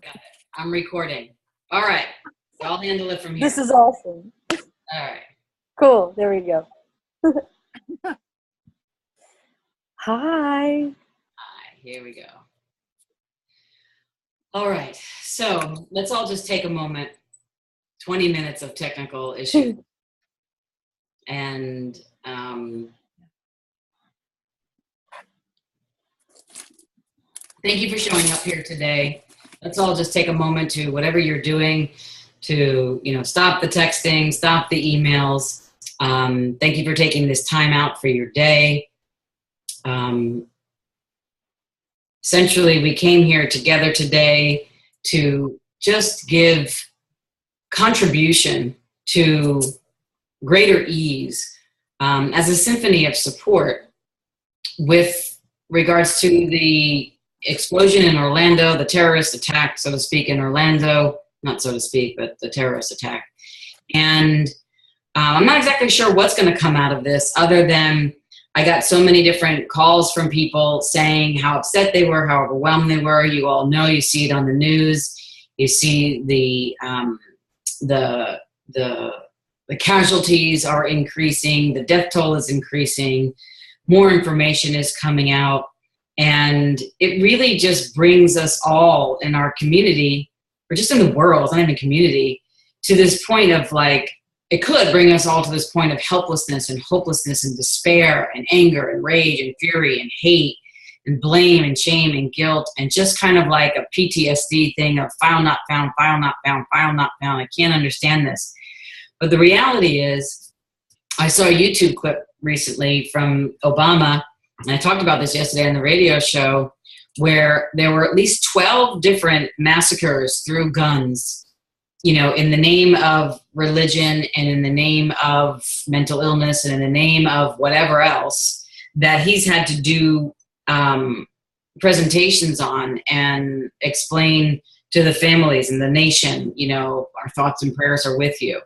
Got it. I'm recording. All right. So I'll handle it from here. This is awesome. All right. Cool. There we go. Hi. Hi. Here we go. All right. So let's all just take a moment. 20 minutes of technical issues. And thank you for showing up here today. Let's all just take a moment to, whatever you're doing, to stop the texting, stop the emails. Thank you for taking this time out for your day. Essentially, we came here together today to just give contribution to greater ease as a symphony of support with regards to the explosion in Orlando, the terrorist attack, so to speak, in Orlando, not so to speak, but the terrorist attack. And I'm not exactly sure what's going to come out of this, other than I got so many different calls from people saying how upset they were, how overwhelmed they were. You all know, you see it on the news. You see the casualties are increasing, the death toll is increasing, more information is coming out. And it really just brings us all in our community, or just in the world, not even community, to this point of it could bring us all to this point of helplessness and hopelessness and despair and anger and rage and fury and hate and blame and shame and guilt, and just kind of like a PTSD thing of file not found, file not found, file not found. I can't understand this. But the reality is, I saw a YouTube clip recently from Obama, and I talked about this yesterday on the radio show, where there were at least 12 different massacres through guns, in the name of religion and in the name of mental illness and in the name of whatever else, that he's had to do presentations on and explain to the families and the nation, our thoughts and prayers are with you.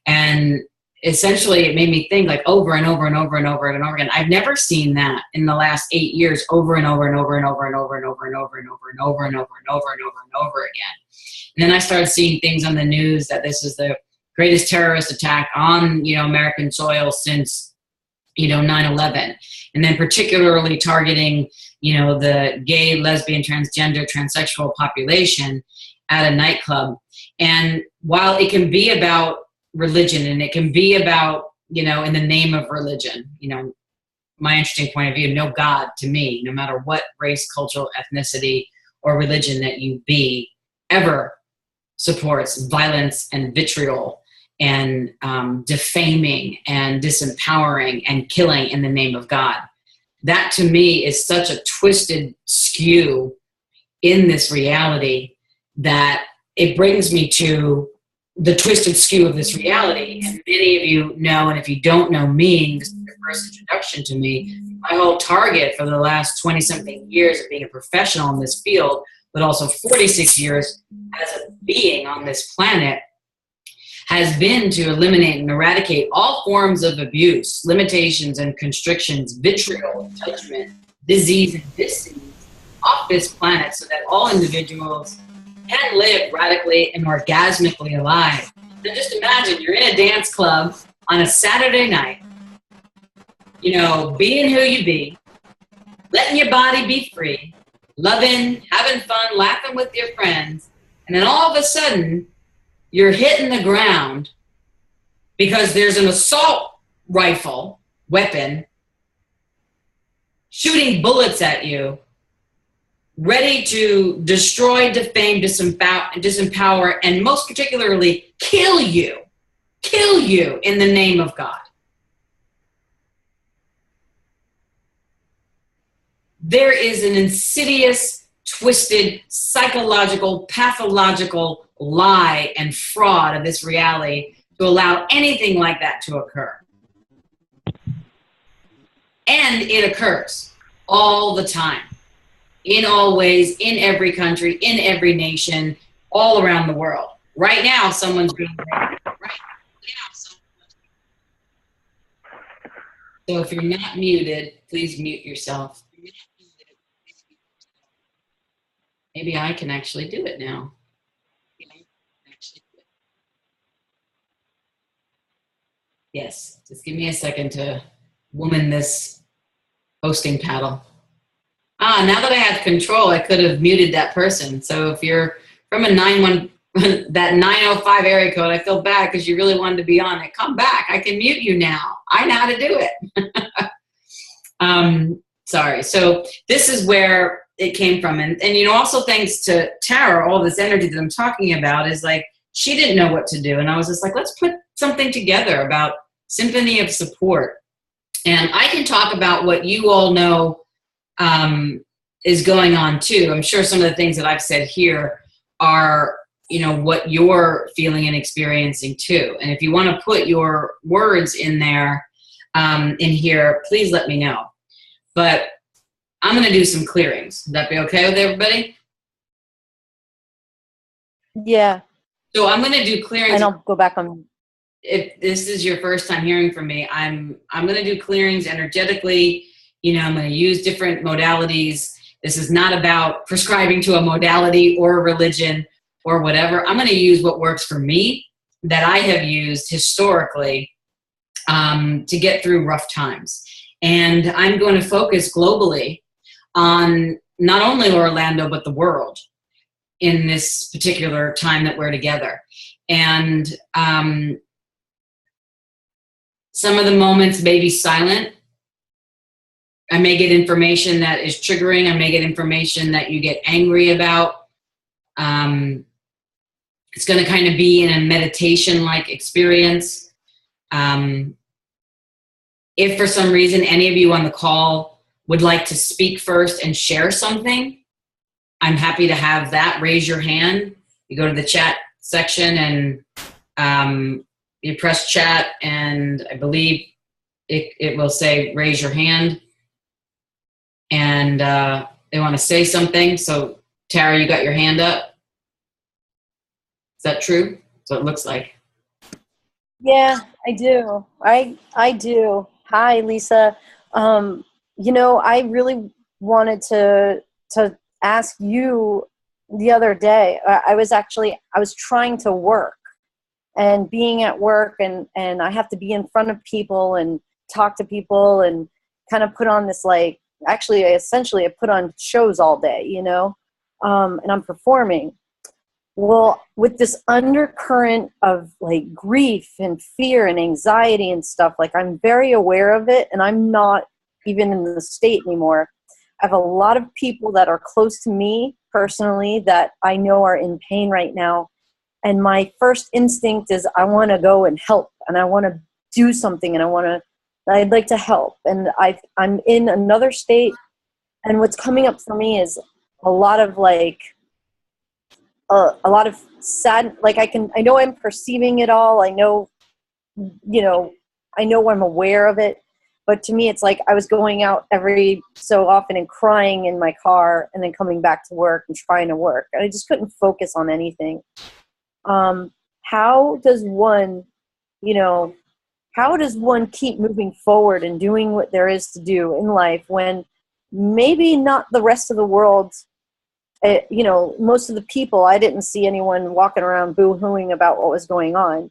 And essentially it made me think over and over and over and over and over again. I've never seen that in the last 8 years over and over and over and over and over and over and over and over and over and over and over and over and over again. And then I started seeing things on the news that this is the greatest terrorist attack on, American soil since, 9/11. And then particularly targeting, the gay, lesbian, transgender, transsexual population at a nightclub. And while it can be about religion, and it can be about, in the name of religion, my interesting point of view, no God to me, no matter what race, cultural, ethnicity, or religion that you be, ever supports violence and vitriol and defaming and disempowering and killing in the name of God. That to me is such a twisted skew in this reality that it brings me to the twisted skew of this reality. And many of you know, and if you don't know me, this is your first introduction to me, my whole target for the last 20-something years of being a professional in this field, but also 46 years as a being on this planet, has been to eliminate and eradicate all forms of abuse, limitations and constrictions, vitriol, judgment, disease, and disease off this planet, so that all individuals can live radically and orgasmically alive. Now just imagine you're in a dance club on a Saturday night, being who you be, letting your body be free, loving, having fun, laughing with your friends, and then all of a sudden you're hitting the ground because there's an assault rifle weapon shooting bullets at you, ready to destroy, defame, disempower, and most particularly kill you in the name of God. There is an insidious, twisted, psychological, pathological lie and fraud of this reality to allow anything like that to occur. And it occurs all the time, in all ways, in every country, in every nation, all around the world. Right now, someone's being raped. So if you're not muted, please mute yourself. Maybe I can actually do it now. Yes. Just give me a second to woman this hosting paddle. Now that I have control, I could have muted that person. So if you're from a 91, that 905 area code, I feel bad because you really wanted to be on it. Come back. I can mute you now. I know how to do it. Sorry. So this is where it came from. And also thanks to Tara, all this energy that I'm talking about is like, she didn't know what to do. And I was just like, let's put something together about Symphony of Support. And I can talk about what you all know is going on too. I'm sure some of the things that I've said here are, what you're feeling and experiencing too. And if you want to put your words in there, in here, please let me know. But I'm going to do some clearings. Would that be okay with everybody? Yeah. So I'm going to do clearings. And I'll go back on. If this is your first time hearing from me, I'm going to do clearings energetically. I'm going to use different modalities. This is not about prescribing to a modality or a religion or whatever. I'm going to use what works for me that I have used historically to get through rough times. And I'm going to focus globally on not only Orlando, but the world in this particular time that we're together. And some of the moments may be silent. I may get information that is triggering. I may get information that you get angry about. It's going to kind of be in a meditation-like experience. If for some reason any of you on the call would like to speak first and share something, I'm happy to have that. Raise your hand. You go to the chat section and you press chat, and I believe it will say raise your hand. And they want to say something. So Tara, you got your hand up. Is that true? So it looks like. Yeah, I do. I do. Hi, Lisa. I really wanted to ask you the other day. I was trying to work, and being at work, and I have to be in front of people and talk to people and kind of put on this, like, actually, essentially I put on shows all day, and I'm performing. Well, with this undercurrent of like grief and fear and anxiety and stuff, like, I'm very aware of it, and I'm not even in the state anymore. I have a lot of people that are close to me personally that I know are in pain right now. And my first instinct is I want to go and help, and I want to do something, and I'd like to help. And I'm in another state, and what's coming up for me is a lot of sad, like I know I'm perceiving it all. I know I'm aware of it. But to me, it's like I was going out every so often and crying in my car and then coming back to work and trying to work. And I just couldn't focus on anything. How does one keep moving forward and doing what there is to do in life when maybe not the rest of the world, most of the people, I didn't see anyone walking around boo-hooing about what was going on.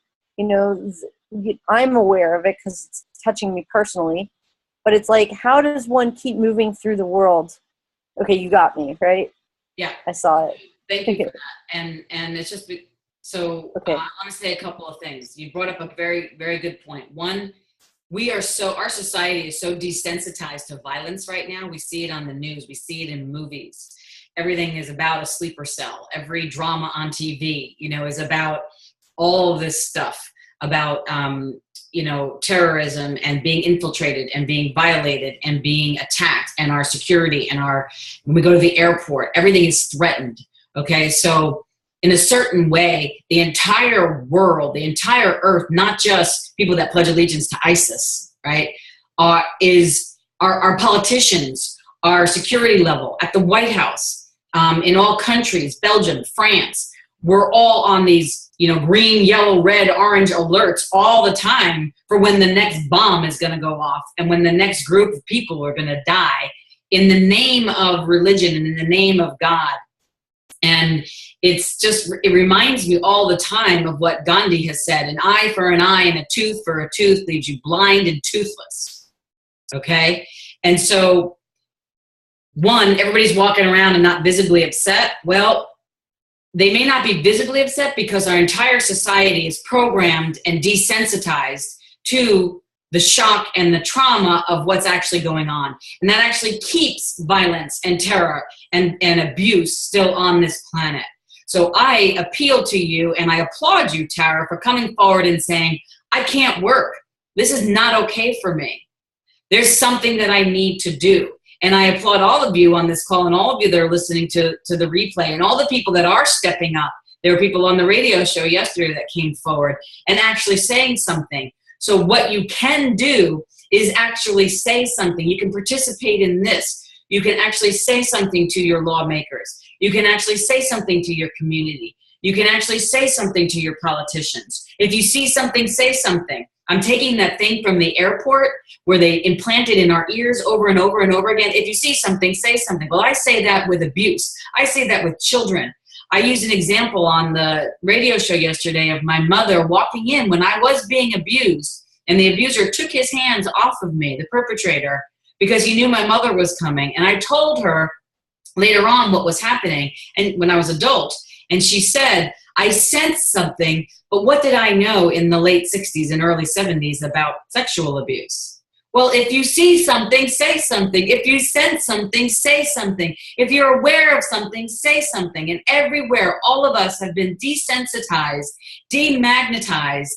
I'm aware of it because it's touching me personally, but it's like, how does one keep moving through the world? Okay, you got me, right? Yeah. I saw it. Thank you for that. And it's just, so okay. I want to say a couple of things. You brought up a very, very good point. One, our society is so desensitized to violence right now. We see it on the news. We see it in movies. Everything is about a sleeper cell. Every drama on TV, is about all of this stuff about, terrorism and being infiltrated and being violated and being attacked, and our security and when we go to the airport, everything is threatened. Okay. So in a certain way, the entire world, the entire earth, not just people that pledge allegiance to ISIS, right, our politicians, our security level at the White House, in all countries, Belgium, France, we're all on these, green, yellow, red, orange alerts all the time for when the next bomb is going to go off and when the next group of people are going to die in the name of religion and in the name of God. And it reminds me all the time of what Gandhi has said: an eye for an eye and a tooth for a tooth leaves you blind and toothless. Okay? And so, one, everybody's walking around and not visibly upset. Well, they may not be visibly upset because our entire society is programmed and desensitized to the shock and the trauma of what's actually going on. And that actually keeps violence and terror and abuse still on this planet. So I appeal to you, and I applaud you, Tara, for coming forward and saying, I can't work. This is not okay for me. There's something that I need to do. And I applaud all of you on this call, and all of you that are listening to the replay, and all the people that are stepping up. There were people on the radio show yesterday that came forward and actually saying something. So what you can do is actually say something. You can participate in this. You can actually say something to your lawmakers. You can actually say something to your community. You can actually say something to your politicians. If you see something, say something. I'm taking that thing from the airport where they implant it in our ears over and over and over again. If you see something, say something. Well, I say that with abuse. I say that with children. I used an example on the radio show yesterday of my mother walking in when I was being abused, and the abuser took his hands off of me, the perpetrator, because he knew my mother was coming. And I told her later on what was happening, and when I was adult, and she said, I sensed something, but what did I know in the late 60s and early 70s about sexual abuse? Well, if you see something, say something. If you sense something, say something. If you're aware of something, say something. And everywhere, all of us have been desensitized, demagnetized,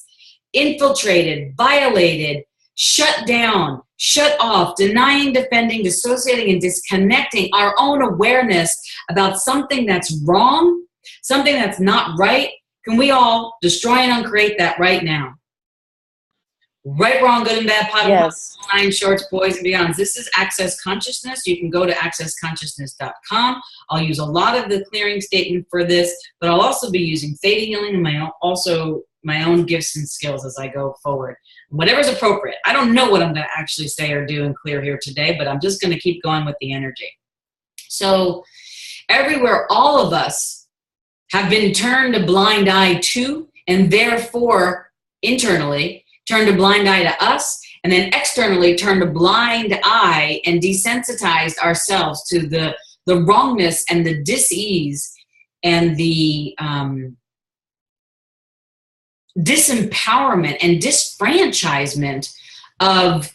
infiltrated, violated, shut down, shut off, denying, defending, dissociating, and disconnecting our own awareness about something that's wrong, something that's not right. Can we all destroy and uncreate that right now? Right, wrong, good and bad, pot yes. of nine shorts, boys and beyonds. This is Access Consciousness. You can go to accessconsciousness.com. I'll use a lot of the clearing statement for this, but I'll also be using theta healing and my own gifts and skills as I go forward. Whatever's appropriate. I don't know what I'm going to actually say or do and clear here today, but I'm just going to keep going with the energy. So everywhere, all of us have been turned a blind eye to, and therefore internally turned a blind eye to us, and then externally turned a blind eye and desensitized ourselves to the wrongness and the dis-ease and the disempowerment and disfranchisement of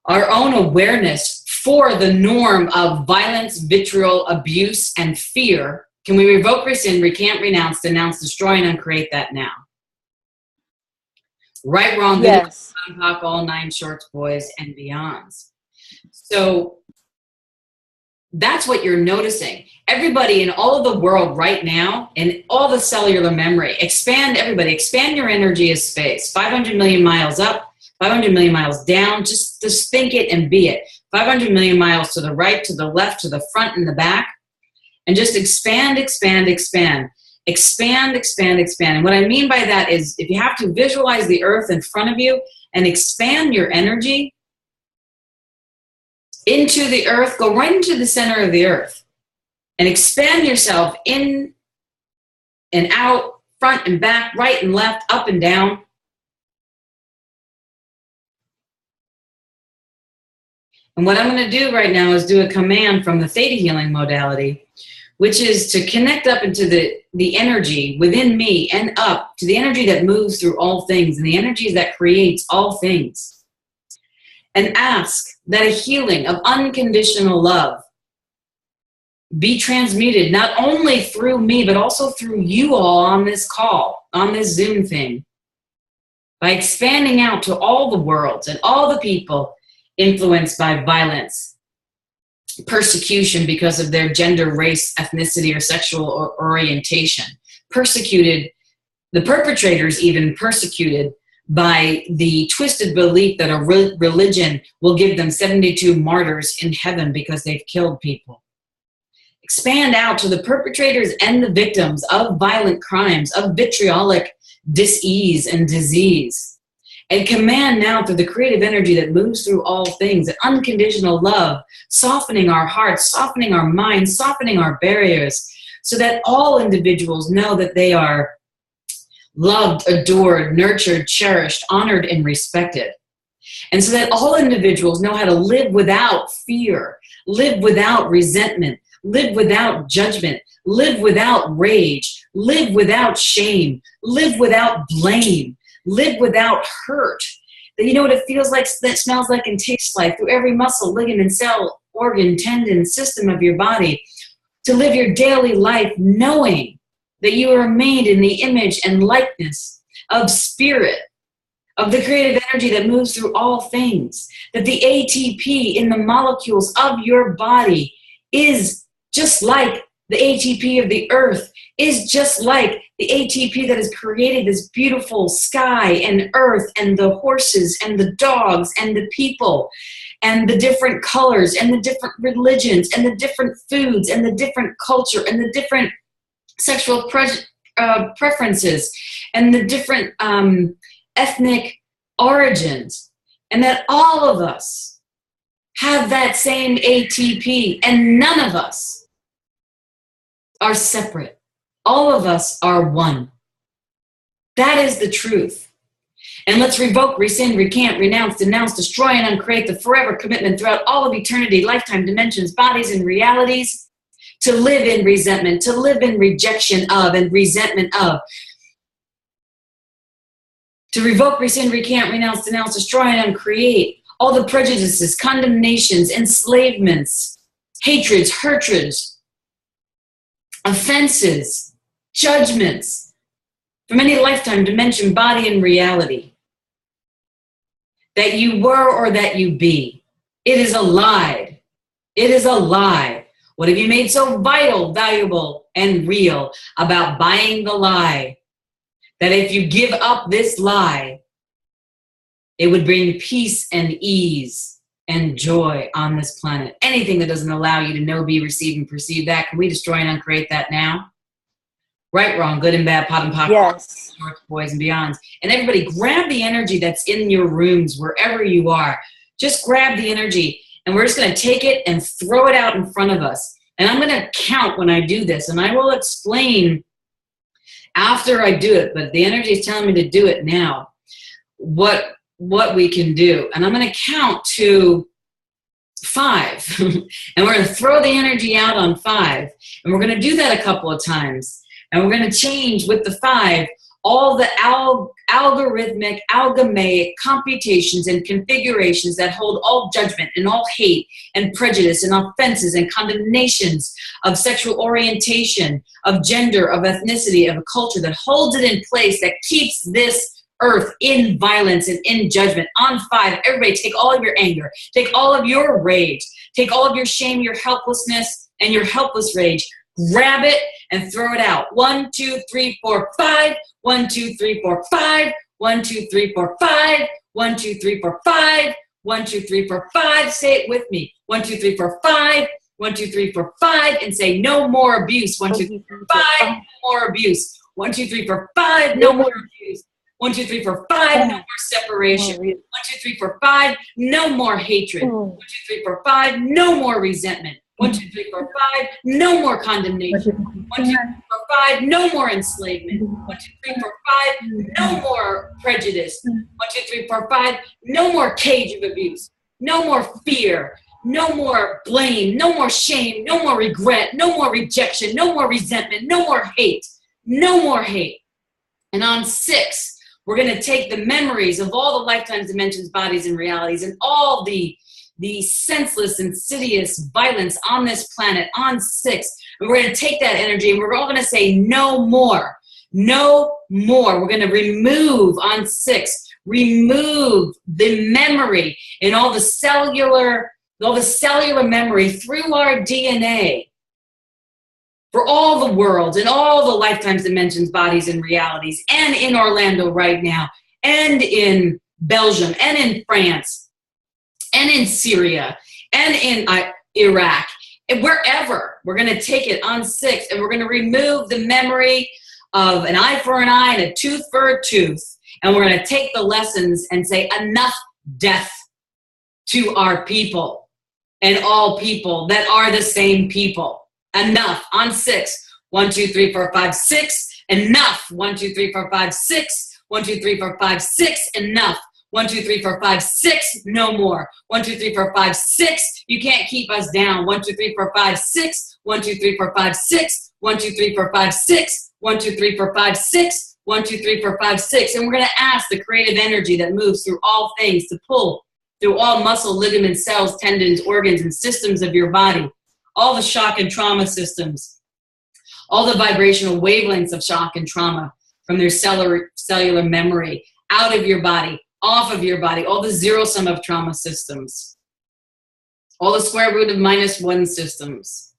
our own awareness for the norm of violence, vitriol, abuse, and fear. Can we revoke, rescind, recant, renounce, denounce, destroy, and uncreate that now? Right, wrong, good, yes. talk, all nine shorts, boys, and beyonds. So that's what you're noticing. Everybody in all of the world right now, and all the cellular memory, expand your energy as space. 500 million miles up, 500 million miles down. Just think it and be it. 500 million miles to the right, to the left, to the front and the back. And just expand, expand, expand. Expand, expand, expand. And what I mean by that is if you have to visualize the earth in front of you and expand your energy into the earth, go right into the center of the earth and expand yourself in and out, front and back, right and left, up and down. And what I'm going to do right now is do a command from the theta healing modality, which is to connect up into the energy within me and up to the energy that moves through all things and the energy that creates all things. And ask that a healing of unconditional love be transmuted not only through me, but also through you all on this call, on this Zoom thing, by expanding out to all the worlds and all the people influenced by violence, persecution because of their gender, race, ethnicity, or sexual orientation. Persecuted, the perpetrators even persecuted by the twisted belief that a religion will give them 72 martyrs in heaven because they've killed people. Expand out to the perpetrators and the victims of violent crimes, of vitriolic dis-ease and disease. And command now through the creative energy that moves through all things, an unconditional love, softening our hearts, softening our minds, softening our barriers, so that all individuals know that they are loved, adored, nurtured, cherished, honored, and respected. And so that all individuals know how to live without fear, live without resentment, live without judgment, live without rage, live without shame, live without blame, live without hurt. That you know what it feels like, that smells like, and tastes like through every muscle, ligament, cell, organ, tendon, system of your body, to live your daily life knowing that you are made in the image and likeness of spirit, of the creative energy that moves through all things, that the ATP in the molecules of your body is just like the ATP of the earth, is just like the ATP that has created this beautiful sky and earth and the horses and the dogs and the people and the different colors and the different religions and the different foods and the different culture and the different sexual preferences and the different ethnic origins, and that all of us have that same ATP, and none of us are separate. All of us are one. That is the truth. And let's revoke, rescind, recant, renounce, denounce, destroy, and uncreate the forever commitment throughout all of eternity, lifetime, dimensions, bodies, and realities to live in resentment, to live in rejection of and resentment of. To revoke, rescind, recant, renounce, denounce, destroy, and uncreate all the prejudices, condemnations, enslavements, hatreds, hatreds, offenses, judgments from any lifetime, dimension, body, and reality that you were or that you be. It is a lie. It is a lie. What have you made so vital, valuable, and real about buying the lie? That if you give up this lie, it would bring peace and ease and joy on this planet. Anything that doesn't allow you to know, be, receive, and perceive that, can we destroy and uncreate that now? Right, wrong, good and bad, pot and pocket, yes. shorts, boys and beyonds. And everybody grab the energy that's in your rooms, wherever you are. Just grab the energy, and we're just going to take it and throw it out in front of us. And I'm going to count when I do this, and I will explain after I do it, but the energy is telling me to do it now, what we can do. And I'm going to count to 5. And we're going to throw the energy out on 5. And we're going to do that a couple of times. And we're going to change with the 5 all the algorithmic, algorithmic computations and configurations that hold all judgment and all hate and prejudice and offenses and condemnations of sexual orientation, of gender, of ethnicity, of a culture that holds it in place, that keeps this earth in violence and in judgment. On 5, everybody take all of your anger, take all of your rage, take all of your shame, your helplessness, and your helpless rage. Grab it and throw it out. 1, 2, 3, 4, 5. 1, 2, 3, 4, 5. 1, 2, 3, 4, 5. 1, 2, 3, 4, 5. 1, 2, 3, 4, 5. Say it with me. 1, 2, 3, 4, 5. 1, 2, 3, 4, 5. And say no more abuse. 1, 2, 3, 4, 5. No more abuse. 1, 2, 3, 4, 5. No more abuse. 1, 2, 3, 4, 5. No more separation. 1, 2, 3, 4, 5. No more hatred. 1, 2, 3, 4, 5. No more resentment. 1, 2, 3, 4, 5. No more condemnation. 1, 2, 3, 4, 5. No more enslavement. 1, 2, 3, 4, 5. No more prejudice. 1, 2, 3, 4, 5. No more cage of abuse. No more fear. No more blame. No more shame. No more regret. No more rejection. No more resentment. No more hate. No more hate. And on 6, we're going to take the memories of all the lifetimes, dimensions, bodies, and realities, and all the senseless, insidious violence on this planet on 6. And we're going to take that energy and we're all going to say no more. No more. We're going to remove on 6, remove the memory and all the cellular memory through our DNA for all the worlds and all the lifetimes, dimensions, bodies, and realities, and in Orlando right now, and in Belgium, and in France, and in Syria, and in Iraq, and wherever. We're going to take it on 6, and we're going to remove the memory of an eye for an eye and a tooth for a tooth, and we're going to take the lessons and say enough death to our people and all people that are the same people. Enough. On 6, 1, 2, 3, 4, 5, 6. Enough. 1, 2, 3, 4, 5, 6. 1, 2, 3, 4, 5, 6. Enough. 1, 2, 3, 4, 5, 6. No more. 1, 2, 3, 4, 5, 6. You can't keep us down. 1, 2, 3, 4, 5, 6. 1, 2, 3, 4, 5, 6. 1, 2, 3, 4, 5, 6. 1, 2, 3, 4, 5, 6. 1, 2, 3, 4, 5, 6. And we're going to ask the creative energy that moves through all things to pull through all muscle, ligaments, cells, tendons, organs, and systems of your body. All the shock and trauma systems. All the vibrational wavelengths of shock and trauma from their cellular memory, out of your body, off of your body, all the zero sum of trauma systems, all the square root of -1 systems,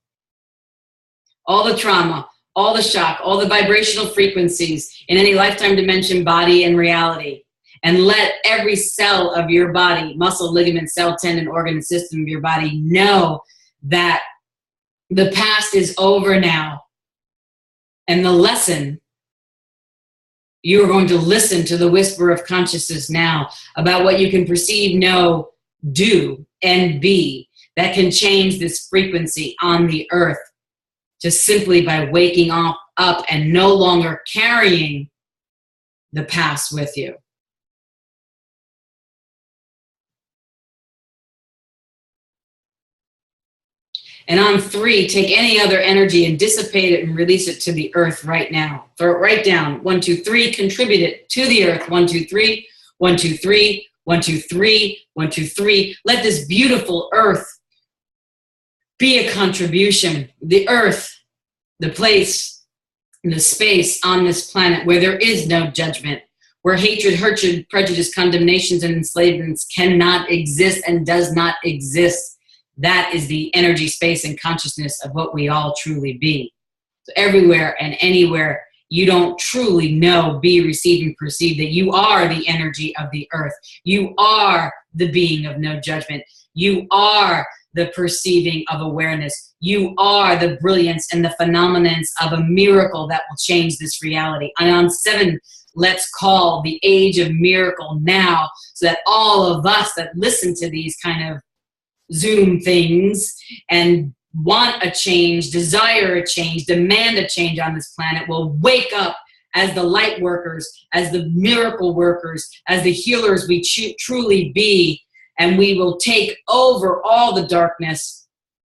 all the trauma, all the shock, all the vibrational frequencies in any lifetime dimension, body, and reality. And let every cell of your body, muscle, ligament, cell, tendon, organ, and system of your body know that the past is over now. And the lesson, you are going to listen to the whisper of consciousness now about what you can perceive, know, do, and be that can change this frequency on the earth just simply by waking up and no longer carrying the past with you. And on 3, take any other energy and dissipate it and release it to the earth right now. Throw it right down. 1, 2, 3, contribute it to the earth. 1, 2, 3, 1, 2, 3, 1, 2, 3, 1, 2, 3. Let this beautiful earth be a contribution. The earth, the place, the space on this planet where there is no judgment, where hatred, prejudice, condemnations, and enslavements cannot exist and does not exist. That is the energy, space, and consciousness of what we all truly be. So everywhere and anywhere you don't truly know, be, receive, and perceive that you are the energy of the earth. You are the being of no judgment. You are the perceiving of awareness. You are the brilliance and the phenomenons of a miracle that will change this reality. And on 7, let's call the age of miracle now so that all of us that listen to these kind of Zoom things and want a change, desire a change, demand a change on this planet will wake up as the light workers, as the miracle workers, as the healers we truly be, and we will take over all the darkness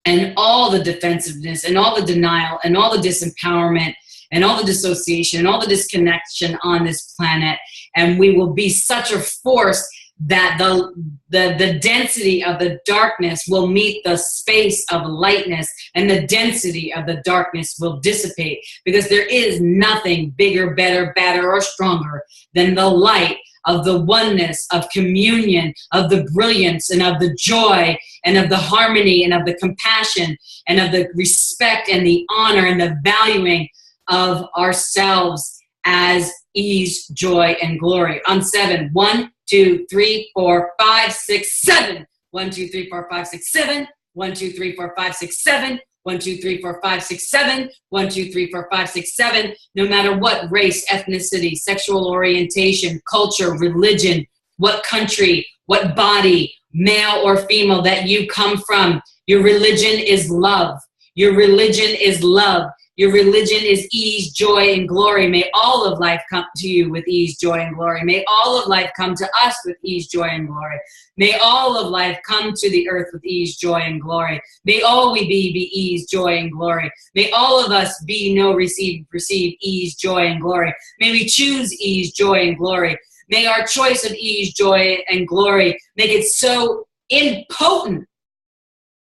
and all the defensiveness and all the denial and all the disempowerment and all the dissociation and all the disconnection on this planet, and we will be such a force that the density of the darkness will meet the space of lightness, and the density of the darkness will dissipate, because there is nothing bigger, better, badder, or stronger than the light of the oneness, of communion, of the brilliance, and of the joy, and of the harmony, and of the compassion, and of the respect, and the honor, and the valuing of ourselves as ease, joy, and glory. On 7, 1, 2, 3, 4, 5, 6, 7. 1, 2, 3, 4, 5, 6, 7. 1, 2, 3, 4, 5, 6, 7. 1, 2, 3, 4, 5, 6, 7. 1, 2, 3, 4, 5, 6, 7. No matter what race, ethnicity, sexual orientation, culture, religion, what country, what body, male or female that you come from, your religion is love. Your religion is love. Your religion is ease, joy, and glory. May all of life come to you with ease, joy, and glory. May all of life come to us with ease, joy, and glory. May all of life come to the earth with ease, joy, and glory. May all we be ease, joy, and glory. May all of us be, know, receive, perceive ease, joy, and glory. May we choose ease, joy, and glory. May our choice of ease, joy, and glory make it so impotent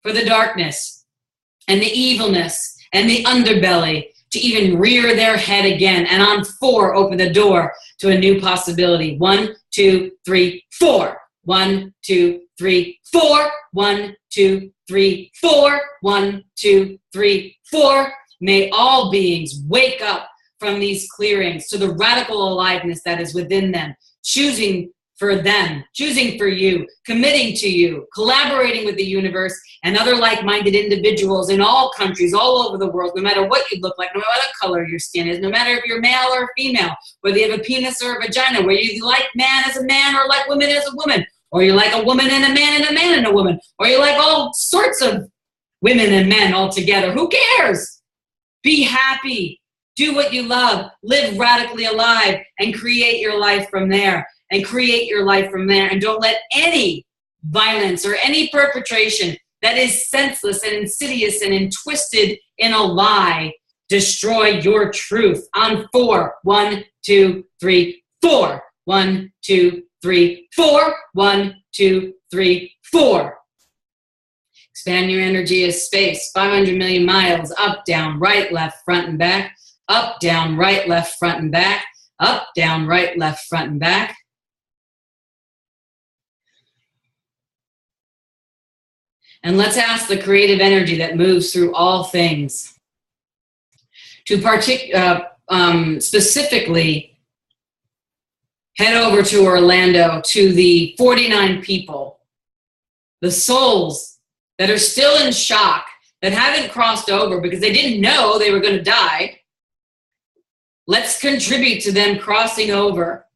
for the darkness and the evilness and the underbelly to even rear their head again. And on 4, open the door to a new possibility. 1, 2, 3, 4. 1, 2, 3, 4. 1, 2, 3, 4. 1, 2, 3, 4. May all beings wake up from these clearings to the radical aliveness that is within them, choosing for them, choosing for you, committing to you, collaborating with the universe and other like-minded individuals in all countries, all over the world, no matter what you look like, no matter what color your skin is, no matter if you're male or female, whether you have a penis or a vagina, whether you like man as a man or like woman as a woman, or you like a woman and a man and a man and a woman, or you like all sorts of women and men all together. Who cares? Be happy. Do what you love. Live radically alive and create your life from there. And create your life from there. And don't let any violence or any perpetration that is senseless and insidious and twisted in a lie destroy your truth. On 4. 1, 2, 3, 4. 1, 2, 3, 4. 1, 2, 3, 4. Expand your energy as space. 500 million miles. Up, down, right, left, front, and back. Up, down, right, left, front, and back. Up, down, right, left, front, and back. And let's ask the creative energy that moves through all things to specifically head over to Orlando, to the 49 people, the souls that are still in shock, that haven't crossed over because they didn't know they were going to die. Let's contribute to them crossing over.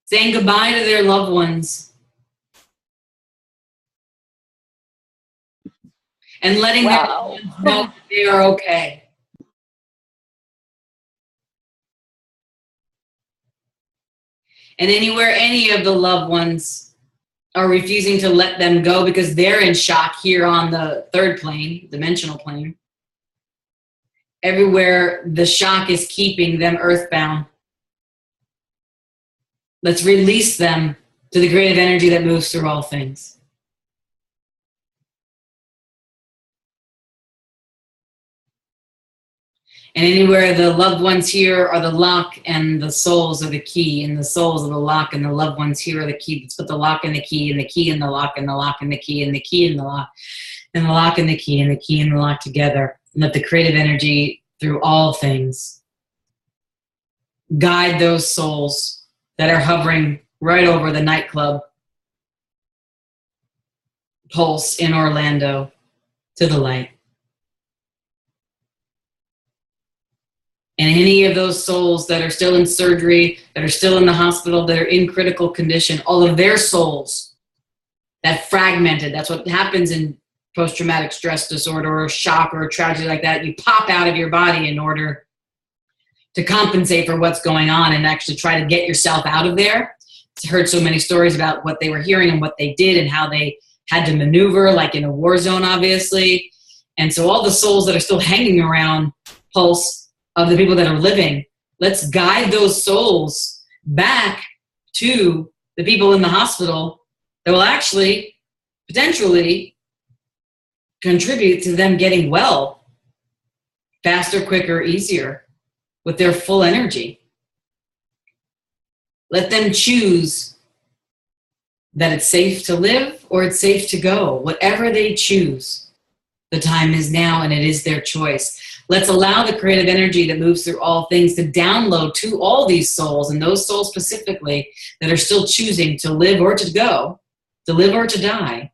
Saying goodbye to their loved ones. And letting their loved ones know they are okay. And anywhere any of the loved ones are refusing to let them go because they're in shock here on the third plane, dimensional plane. Everywhere the shock is keeping them earthbound. Let's release them to the creative energy that moves through all things. And anywhere the loved ones here are the lock and the souls are the key, and the souls are the lock and the loved ones here are the key. Let's put the lock and the key and the key and the lock and the lock and the key and the key and the lock and the lock and the key and the key and the lock together. And let the creative energy through all things guide those souls that are hovering right over the nightclub pulse in Orlando to the light. And any of those souls that are still in surgery, that are still in the hospital, that are in critical condition, all of their souls that fragmented, that's what happens in post-traumatic stress disorder or shock or a tragedy like that. You pop out of your body in order to compensate for what's going on and actually try to get yourself out of there. I've heard so many stories about what they were hearing and what they did and how they had to maneuver, like in a war zone, obviously. And so all the souls that are still hanging around Pulse of the people that are living, let's guide those souls back to the people in the hospital that will actually potentially contribute to them getting well faster, quicker, easier with their full energy. Let them choose that it's safe to live or it's safe to go. Whatever they choose, the time is now and it is their choice. Let's allow the creative energy that moves through all things to download to all these souls, and those souls specifically that are still choosing to live or to go, to live or to die,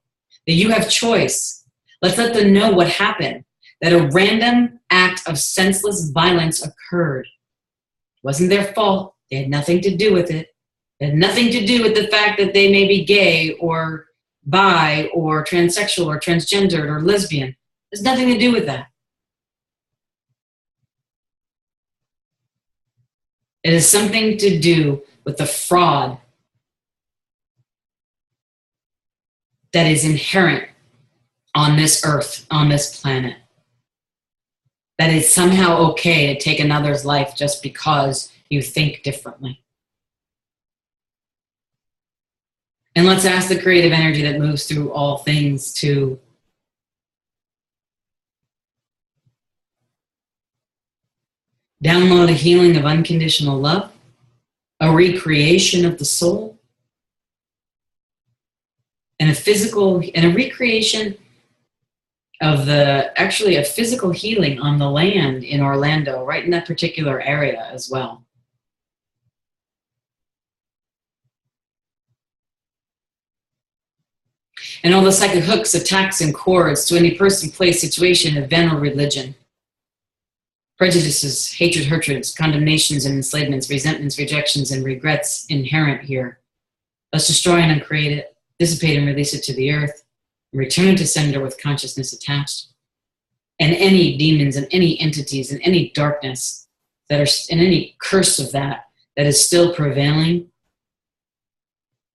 that you have choice. Let's let them know what happened, that a random act of senseless violence occurred. It wasn't their fault. They had nothing to do with it. It had nothing to do with the fact that they may be gay or bi or transsexual or transgendered or lesbian. There's nothing to do with that. It has something to do with the fraud that is inherent on this earth, on this planet. That it's somehow okay to take another's life just because you think differently. And let's ask the creative energy that moves through all things to download a healing of unconditional love, a recreation of the soul, and a recreation of actually a physical healing on the land in Orlando, right in that particular area as well. And all the psychic hooks, attacks, and cords to any person, place, situation, event, or religion. Prejudices, hatred, hatreds, condemnations, and enslavements, resentments, rejections, and regrets inherent here. Let's destroy and uncreate it, dissipate and release it to the earth. Return to sender with consciousness attached. And any demons and any entities and any darkness that are, and any curse of that is still prevailing,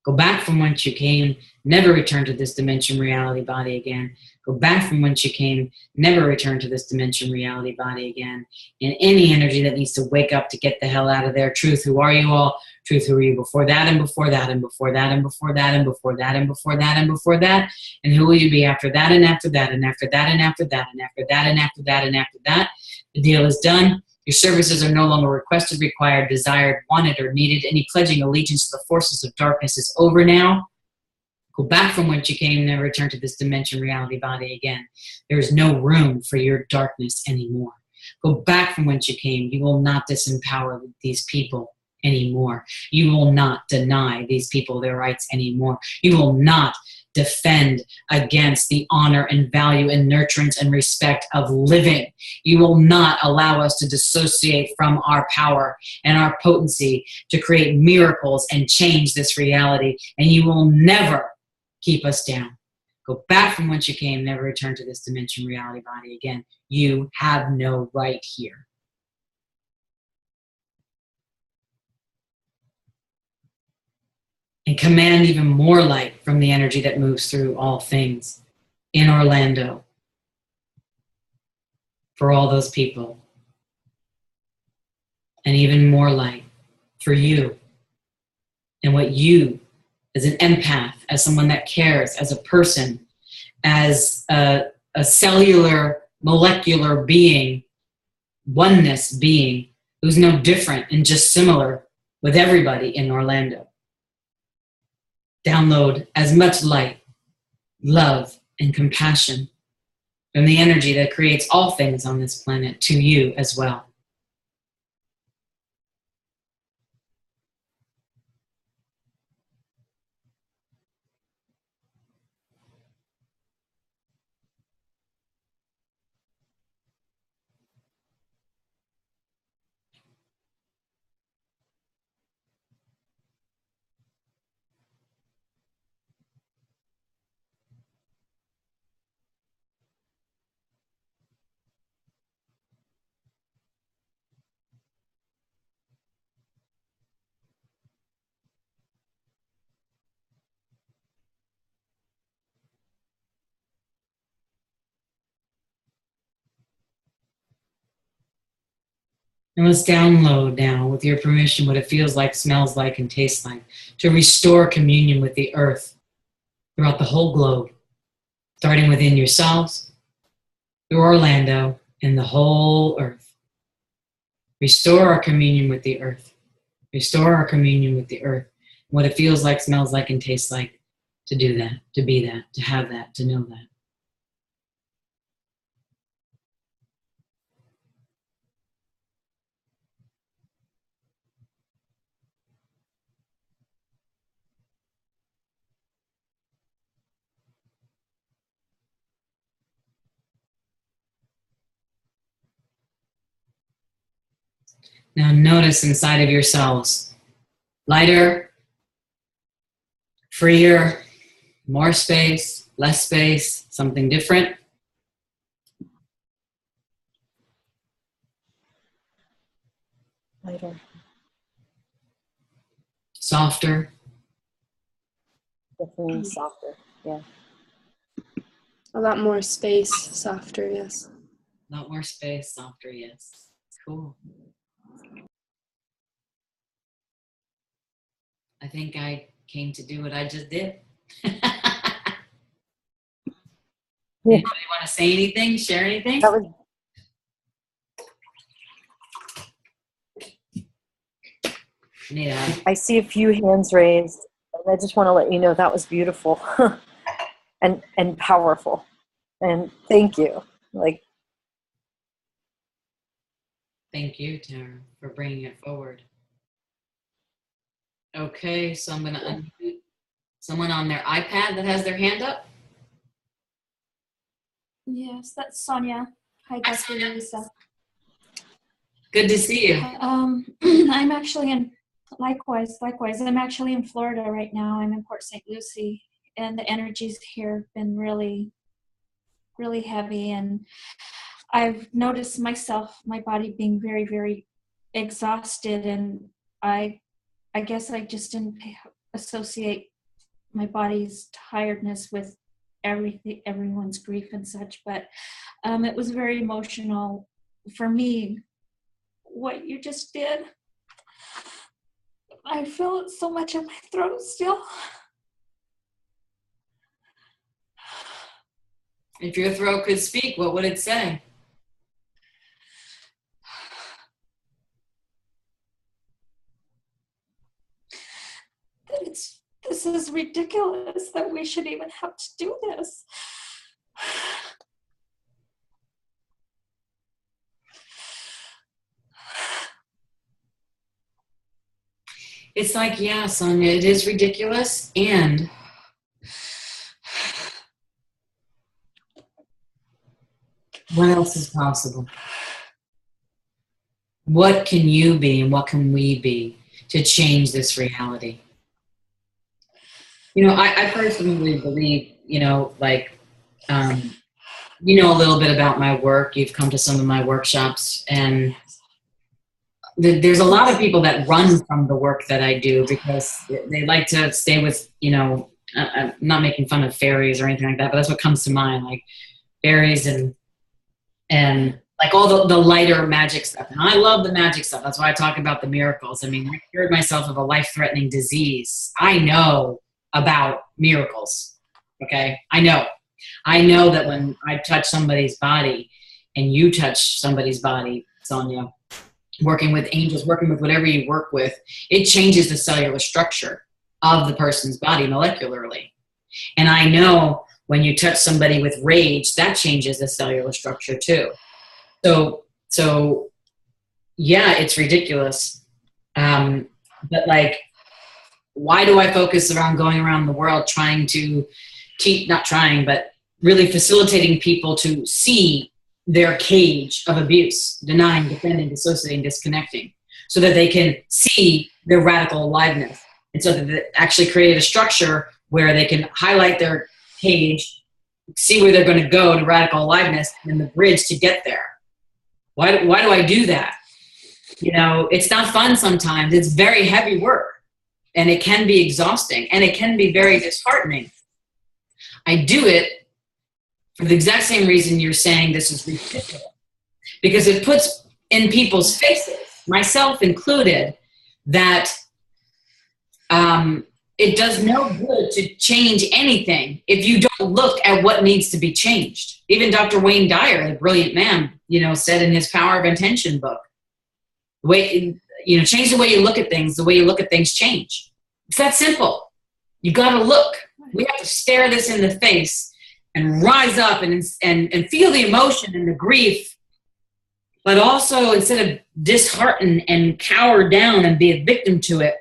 go back from whence you came, never return to this dimension, reality, body again. Go back from whence you came, never return to this dimension, reality, body again. And any energy that needs to wake up to get the hell out of there. Truth, who are you all? Truth, who were you before that and before that and before that and before that and before that and before that and before that? And who will you be after that and after that and after that and after that and after that and after that and after that? The deal is done. Your services are no longer requested, required, desired, wanted, or needed. Any pledging allegiance to the forces of darkness is over now. Go back from whence you came, never return to this dimension, reality, body again. There is no room for your darkness anymore. Go back from whence you came. You will not disempower these people anymore. You will not deny these people their rights anymore. You will not defend against the honor and value and nurturance and respect of living. You will not allow us to dissociate from our power and our potency to create miracles and change this reality. And you will never keep us down. Go back from whence you came, never return to this dimension, reality, body again. You have no right here. And command even more light from the energy that moves through all things in Orlando for all those people. And even more light for you and what you, as an empath, as someone that cares, as a person, as a cellular, molecular being, oneness being, who's no different and just similar with everybody in Orlando. Download as much light, love, and compassion from the energy that creates all things on this planet to you as well. And let's download now, with your permission, what it feels like, smells like, and tastes like, to restore communion with the earth throughout the whole globe, starting within yourselves, through Orlando, and the whole earth. Restore our communion with the earth. Restore our communion with the earth. What it feels like, smells like, and tastes like, to do that, to be that, to have that, to know that. Now notice inside of yourselves, lighter, freer, more space, less space, something different. Lighter. Softer. Definitely softer, yeah. A lot more space, softer, yes. A lot more space, softer, yes. Cool. I think I came to do what I just did. Anybody want to say anything, share anything? That was Yeah. I see a few hands raised, and I just want to let you know that was beautiful and powerful. And thank you. Thank you, Tara, for bringing it forward. Okay, so I'm going to unmute someone on their iPad that has their hand up. Yes, that's Sonia. Hi, Dr. Lisa. Good to see you. I'm actually in, likewise, I'm actually in Florida right now. I'm in Port St. Lucie, and the energies here have been really, really heavy. And I've noticed myself, my body being very, very exhausted. And I guess I just didn't associate my body's tiredness with everything, everyone's grief and such. But it was very emotional for me, what you just did. I feel it so much in my throat still. If your throat could speak, what would it say? That this is ridiculous that we should even have to do this. It's like, yeah, Sonia, it is ridiculous, and what else is possible? What can you be and what can we be to change this reality? You know, I personally believe, you know, like, you know a little bit about my work. You've come to some of my workshops, and there's a lot of people that run from the work that I do because they like to stay with, you know, I'm not making fun of fairies or anything like that, but that's what comes to mind, like fairies and like all the lighter magic stuff. And I love the magic stuff. That's why I talk about the miracles. I mean, I cured myself of a life-threatening disease. I know about miracles, okay? I know that when I touch somebody's body and you touch somebody's body, Sonia, working with angels, working with whatever you work with, it changes the cellular structure of the person's body molecularly. And I know when you touch somebody with rage, that changes the cellular structure too. So yeah, it's ridiculous. But like, why do I focus around going around the world trying to teach, not trying, but really facilitating people to see their cage of abuse, denying, defending, dissociating, disconnecting, so that they can see their radical aliveness. And so that they actually create a structure where they can highlight their cage, see where they're going to go to radical aliveness, and the bridge to get there. Why do I do that? You know, it's not fun sometimes. It's very heavy work, and it can be exhausting, and it can be very disheartening. I do it for the exact same reason you're saying this is ridiculous. Because it puts in people's faces, myself included, that it does no good to change anything if you don't look at what needs to be changed. Even Dr. Wayne Dyer, the brilliant man, you know, said in his Power of Intention book, the way, you know, change the way you look at things, the way you look at things change. It's that simple. You got to look. We have to stare this in the face and rise up and feel the emotion and the grief, but also instead of dishearten and cower down and be a victim to it,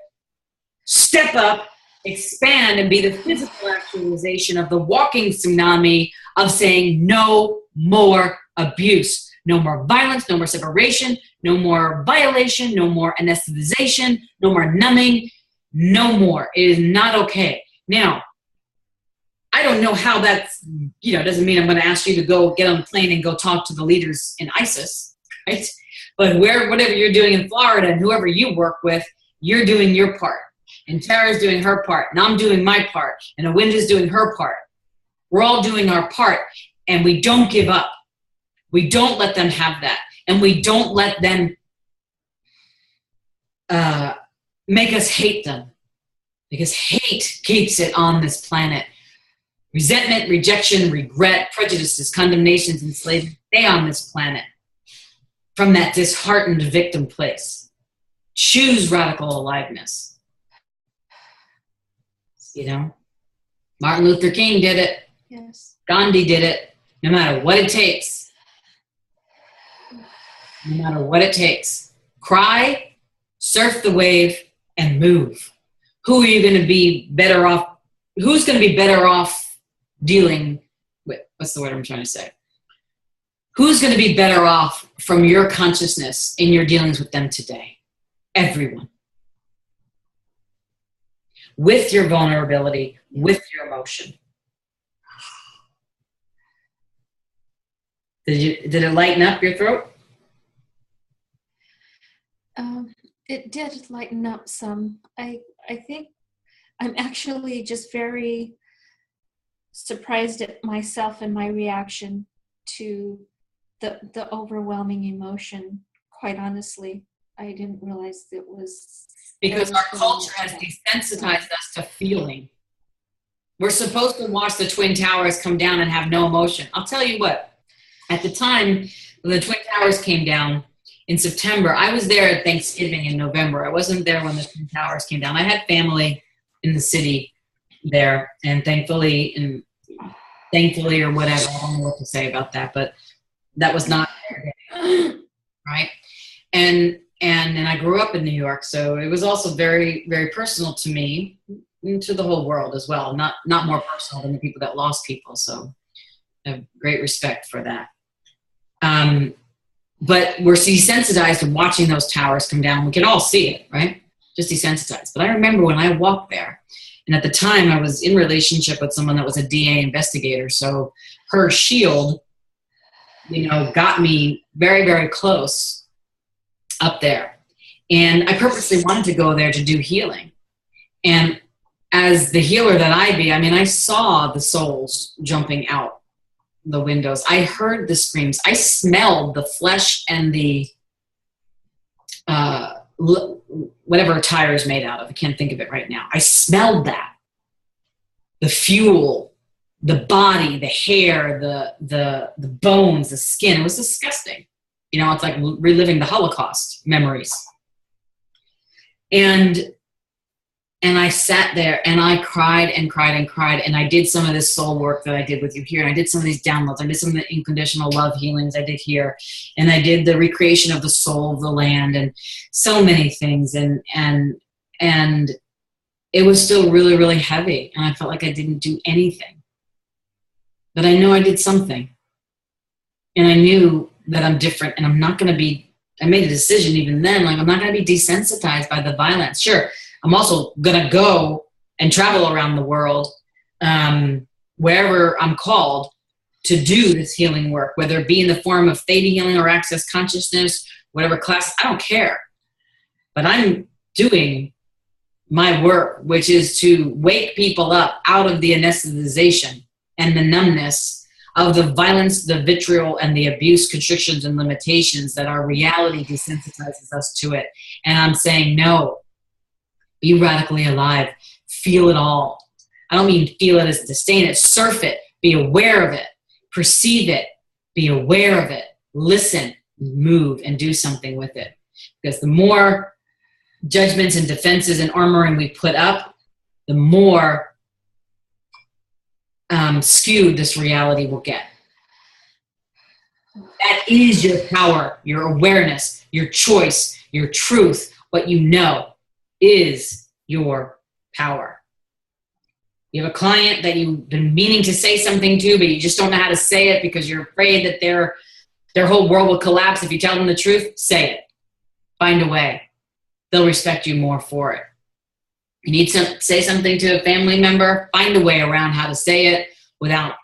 step up, expand, and be the physical actualization of the walking tsunami of saying no more abuse, no more violence, no more separation, no more violation, no more anesthetization, no more numbing, no more. It is not okay. Now, I don't know how that's, you know, doesn't mean I'm going to ask you to go get on a plane and go talk to the leaders in ISIS, right? But whatever you're doing in Florida and whoever you work with, you're doing your part. And Tara's doing her part. And I'm doing my part. And Awinda's doing her part. We're all doing our part. And we don't give up. We don't let them have that. And we don't let them make us hate them. Because hate keeps it on this planet. Resentment, rejection, regret, prejudices, condemnations, enslavement stay on this planet from that disheartened victim place. Choose radical aliveness. You know, Martin Luther King did it. Yes. Gandhi did it. No matter what it takes. No matter what it takes. Cry, surf the wave, and move. Who are you going to be better off? Who's going to be better off dealing with, what's the word I'm trying to say? Who's going to be better off from your consciousness in your dealings with them today? Everyone. With your vulnerability, with your emotion. Did it lighten up your throat? It did lighten up some. I think I'm actually just very surprised at myself and my reaction to the overwhelming emotion. Quite honestly, I didn't realize it was because our culture has desensitized us to feeling. We're supposed to watch the Twin Towers come down and have no emotion. I'll tell you what, at the time when the Twin Towers came down in September, I was there at Thanksgiving in November. I wasn't there when the Twin Towers came down. I had family in the city there, and thankfully or whatever, I don't know what to say about that, but that was not right. And I grew up in New York, so it was also very, very personal to me and to the whole world as well. Not more personal than the people that lost people. So I have great respect for that. But we're desensitized to watching those towers come down. We can all see it, right? Just desensitized. But I remember when I walked there, and at the time I was in relationship with someone that was a DA investigator. So her shield, got me very, very close up there. And I purposely wanted to go there to do healing. And as the healer that I saw the souls jumping out the windows. I heard the screams. I smelled the flesh and the whatever a tire is made out of. I can't think of it right now. I smelled that. The fuel, the body, the hair, the bones, the skin. It was disgusting. It's like reliving the Holocaust memories. And I sat there and I cried and cried and cried. And I did some of this soul work that I did with you here. And I did some of these downloads. I did some of the unconditional love healings I did here. And I did the recreation of the soul of the land and so many things. And it was still really, really heavy. And I felt like I didn't do anything. But I know I did something. And I knew that I'm different and I'm not going to be, I made a decision even then, like I'm not going to be desensitized by the violence. Sure. I'm also going to go and travel around the world, wherever I'm called to do this healing work, whether it be in the form of theta healing or access consciousness, whatever class, I don't care. But I'm doing my work, which is to wake people up out of the anesthetization and the numbness of the violence, the vitriol, and the abuse, constrictions, and limitations that our reality desensitizes us to it. And I'm saying, no. Be radically alive. Feel it all. I don't mean feel it as disdain it. Surf it. Be aware of it. Perceive it. Be aware of it. Listen, move, and do something with it. Because the more judgments and defenses and armoring we put up, the more skewed this reality will get. That is your power, your awareness, your choice, your truth, what you know. Is your power. You have a client that you've been meaning to say something to, but you just don't know how to say it because you're afraid that their whole world will collapse if you tell them the truth. Say it. Find a way. They'll respect you more for it. You need to say something to a family member. Find a way around how to say it without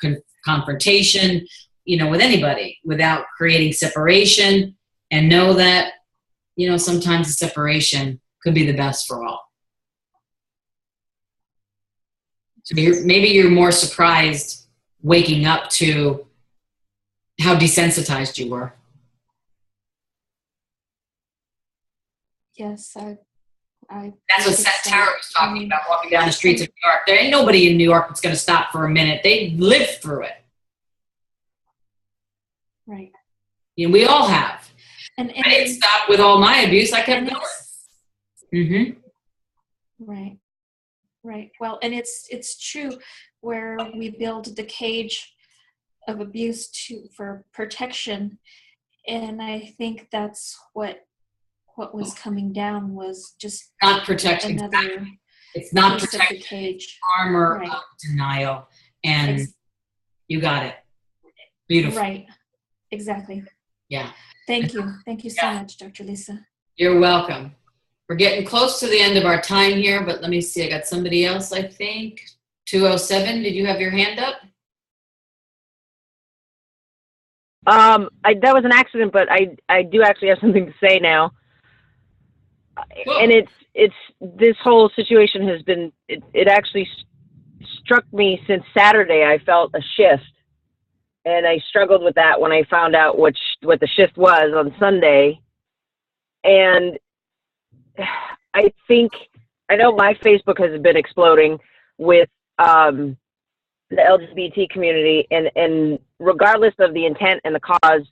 confrontation, with anybody, without creating separation, and know that, sometimes the separation could be the best for all. So maybe you're more surprised waking up to how desensitized you were. Yes, I that's what Seth Tarot was talking about, walking down the streets of New York. There ain't nobody in New York that's going to stop for a minute. They lived through it. Right. We all have. And I didn't stop with all my abuse. I kept going. Mm-hmm. Right. Well, and it's true where we build the cage of abuse for protection, and I think that's what was coming down was just not protection. Another it's not piece protection. Of the cage. Armor of denial, and you got it. Beautiful. Right. Exactly. Yeah. Thank you so much, Dr. Lisa. You're welcome. We're getting close to the end of our time here, but let me see. I got somebody else, I think. 207, did you have your hand up? That was an accident, but I do actually have something to say now. Cool. And it's this whole situation has been, it actually struck me since Saturday. I felt a shift, and I struggled with that when I found out what the shift was on Sunday. And I know my Facebook has been exploding with the LGBT community, and regardless of the intent and the cause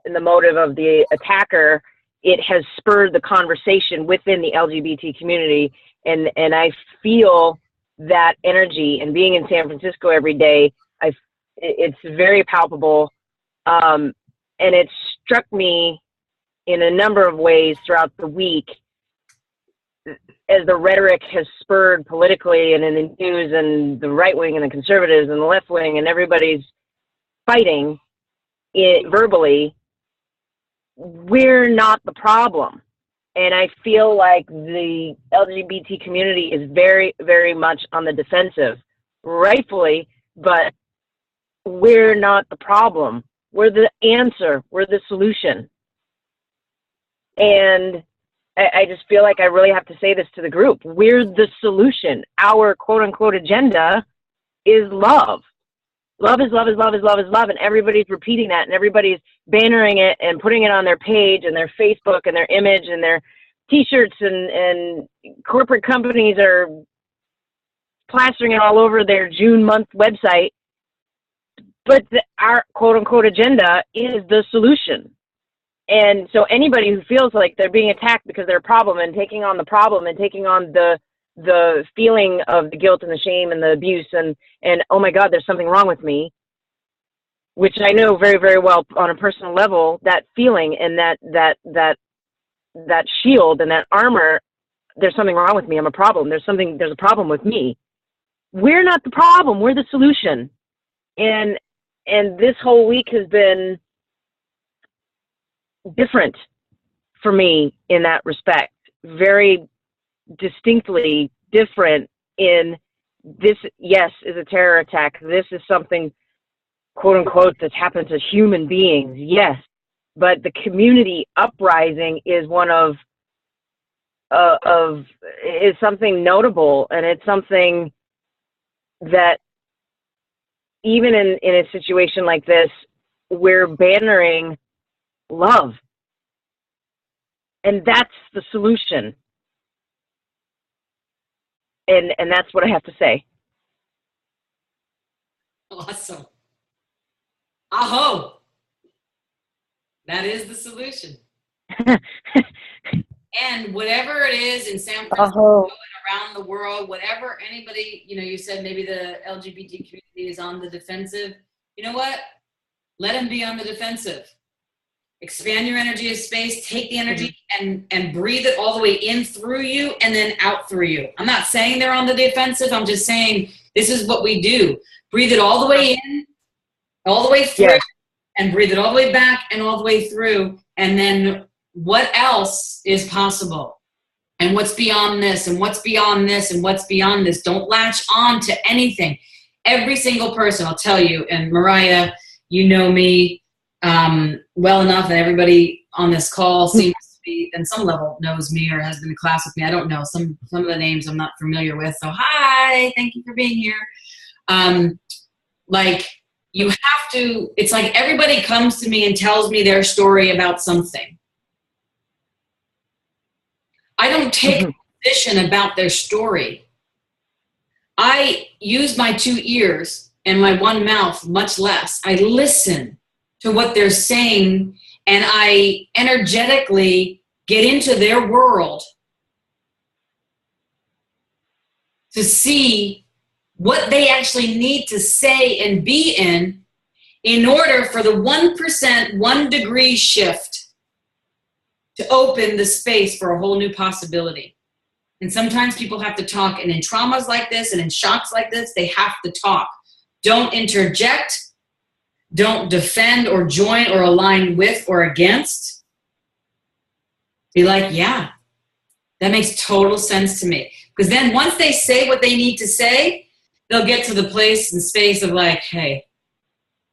and the motive of the attacker, it has spurred the conversation within the LGBT community. And I feel that energy, and being in San Francisco every day, it's very palpable. And it struck me in a number of ways throughout the week, as the rhetoric has spurred politically and in the news, and the right wing and the conservatives and the left wing, and everybody's fighting it verbally. We're not the problem. And I feel like the LGBT community is very, very much on the defensive, rightfully, but we're not the problem. We're the answer. We're the solution. And I just feel like I really have to say this to the group. We're the solution. Our quote-unquote agenda is love. Love is love is love is love is love. And everybody's repeating that, and everybody's bannering it and putting it on their page and their Facebook and their image and their T-shirts, and corporate companies are plastering it all over their June month website. But our quote-unquote agenda is the solution. And so anybody who feels like they're being attacked because they're a problem, and taking on the problem, and taking on the feeling of the guilt and the shame and the abuse, and oh my God, there's something wrong with me, which I know very, very well on a personal level, that feeling and that shield and that armor, there's something wrong with me, I'm a problem, there's a problem with me. We're not the problem, we're the solution. And this whole week has been different for me in that respect, very distinctly different. In this, yes, is a terror attack. This is something, quote unquote, that's happened to human beings, yes, but the community uprising is one of is something notable, and it's something that even in a situation like this, we're bannering love. And that's the solution. And that's what I have to say. Awesome. Aho. That is the solution. And whatever it is in San Francisco and around the world, whatever anybody, you said maybe the LGBT community is on the defensive. You know what? Let them be on the defensive. Expand your energy of space, take the energy and breathe it all the way in through you and then out through you. I'm not saying they're on the defensive. I'm just saying this is what we do. Breathe it all the way in, all the way through, and breathe it all the way back and all the way through. And then what else is possible? And what's beyond this, and what's beyond this, and what's beyond this? Don't latch on to anything. Every single person, I'll tell you, and Mariah, you know me well enough, and everybody on this call seems to be, in some level, knows me or has been in class with me. I don't know. Some of the names I'm not familiar with. So hi, thank you for being here. You have to, it's like everybody comes to me and tells me their story about something. I don't take a position about their story. I use my 2 ears and my one mouth much less. I listen to what they're saying, and I energetically get into their world to see what they actually need to say and be in order for the 1%, 1 degree shift to open the space for a whole new possibility. And sometimes people have to talk, and in traumas like this and in shocks like this, they have to talk. Don't interject. Don't defend or join or align with or against. Be like, yeah, that makes total sense to me. Because then once they say what they need to say, they'll get to the place and space of like, hey,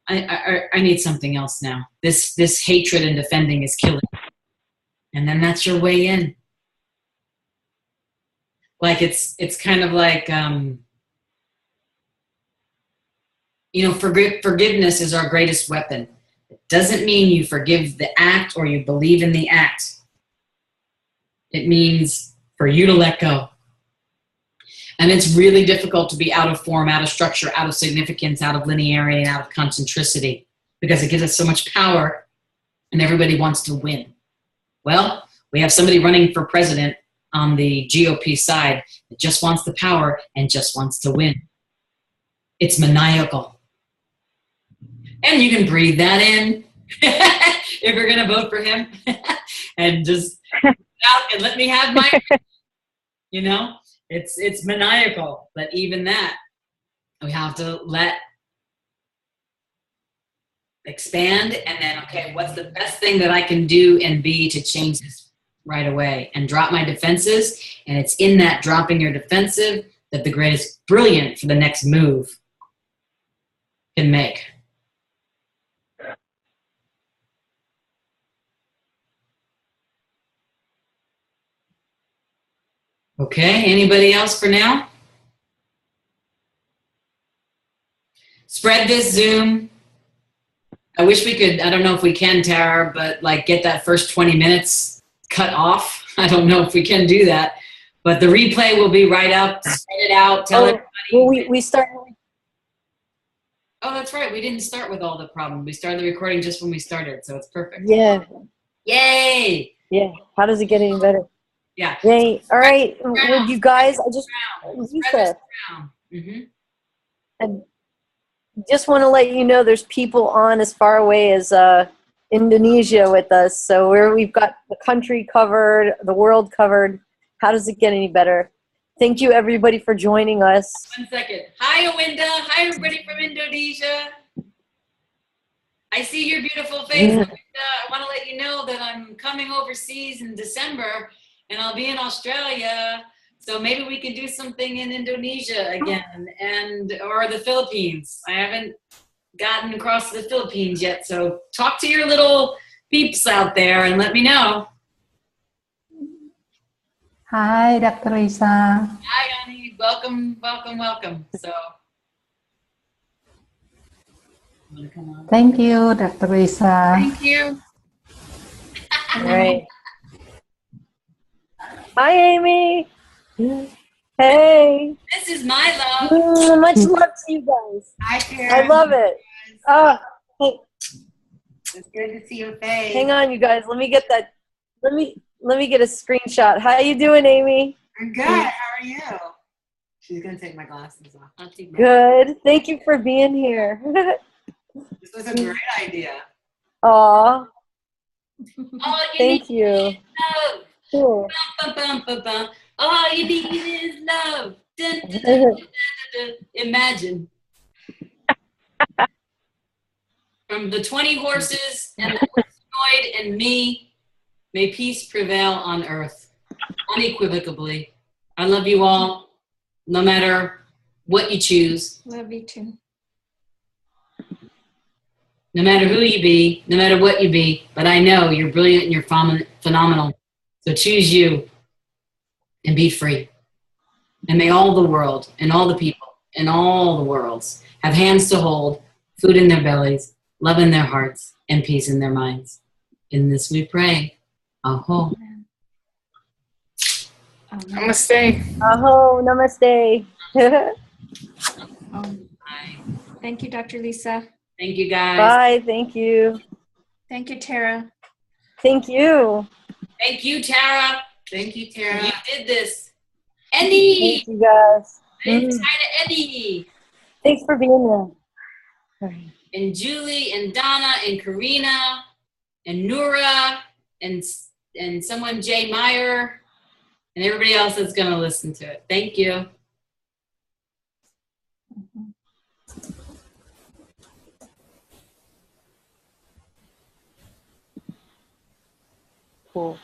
I need something else now. This hatred and defending is killing me. And then that's your way in. Like it's kind of like, forgiveness is our greatest weapon. It doesn't mean you forgive the act or you believe in the act. It means for you to let go. And it's really difficult to be out of form, out of structure, out of significance, out of linearity, and out of concentricity, because it gives us so much power and everybody wants to win. Well, we have somebody running for president on the GOP side that just wants the power and just wants to win. It's maniacal. And you can breathe that in if you're going to vote for him and just out and let me have my, it's maniacal. But even that, we have to let expand and then, okay, what's the best thing that I can do and be to change this right away and drop my defenses. And it's in that dropping your defensive that the greatest brilliant for the next move can make. Okay, anybody else for now? Spread this Zoom. I wish we could, I don't know if we can, Tara, but like get that first 20 minutes cut off. I don't know if we can do that, but the replay will be right up. Spread it out, tell everybody. Well, we start. Oh, that's right. We didn't start with all the problems. We started the recording just when we started, so it's perfect. Yeah. Yay! Yeah. How does it get any better? Yeah. Yay. All right. Well, you guys, Lisa, I just want to let you know there's people on as far away as Indonesia with us. So we've got the country covered, the world covered. How does it get any better? Thank you, everybody, for joining us. 1 second. Hi, Awinda. Hi, everybody from Indonesia. I see your beautiful face. Awinda. I want to let you know that I'm coming overseas in December, and I'll be in Australia. So maybe we can do something in Indonesia again, or the Philippines. I haven't gotten across the Philippines yet, so talk to your little peeps out there and let me know. Hi, Dr. Lisa. Hi, honey. Welcome, welcome, welcome. So, wanna come on? Thank you, Dr. Lisa. Thank you. All right. Hi, Amy. Hey. This is my love. Much love to you guys. Hi, Karen. I love it. Hey, It's good to see your face. hang on, you guys. Let me get that. Let me get a screenshot. How you doing, Amy? I'm good. How are you? She's gonna take my glasses off. I'll take my Good. Thank you for being here. This was a great idea. Aw, All you thank need you. is love. Cool. Bum, bum, bum, bum. All you need is love. Dun, dun, dun, dun, dun, dun. Imagine. From the 20 horses and the horse and me, may peace prevail on earth, unequivocally. I love you all, no matter what you choose, Love you too. no matter who you be, no matter what you be. But I know you're brilliant and you're phenomenal. So choose you and be free. And may all the world and all the people in all the worlds have hands to hold, food in their bellies, love in their hearts, and peace in their minds. In this we pray. Aho. Namaste. Aho, namaste. Bye. Thank you, Dr. Lisa. Thank you, guys. Bye. Thank you. Thank you, Tara. Thank you. Thank you, Tara. Thank you, Tara. You did this. Eddie. Thank you, guys. It's hi to Eddie. Thanks for being there. All right. And Julie and Donna and Karina and Nura and someone, Jay Meyer, and everybody else that's going to listen to it. Thank you. Cool.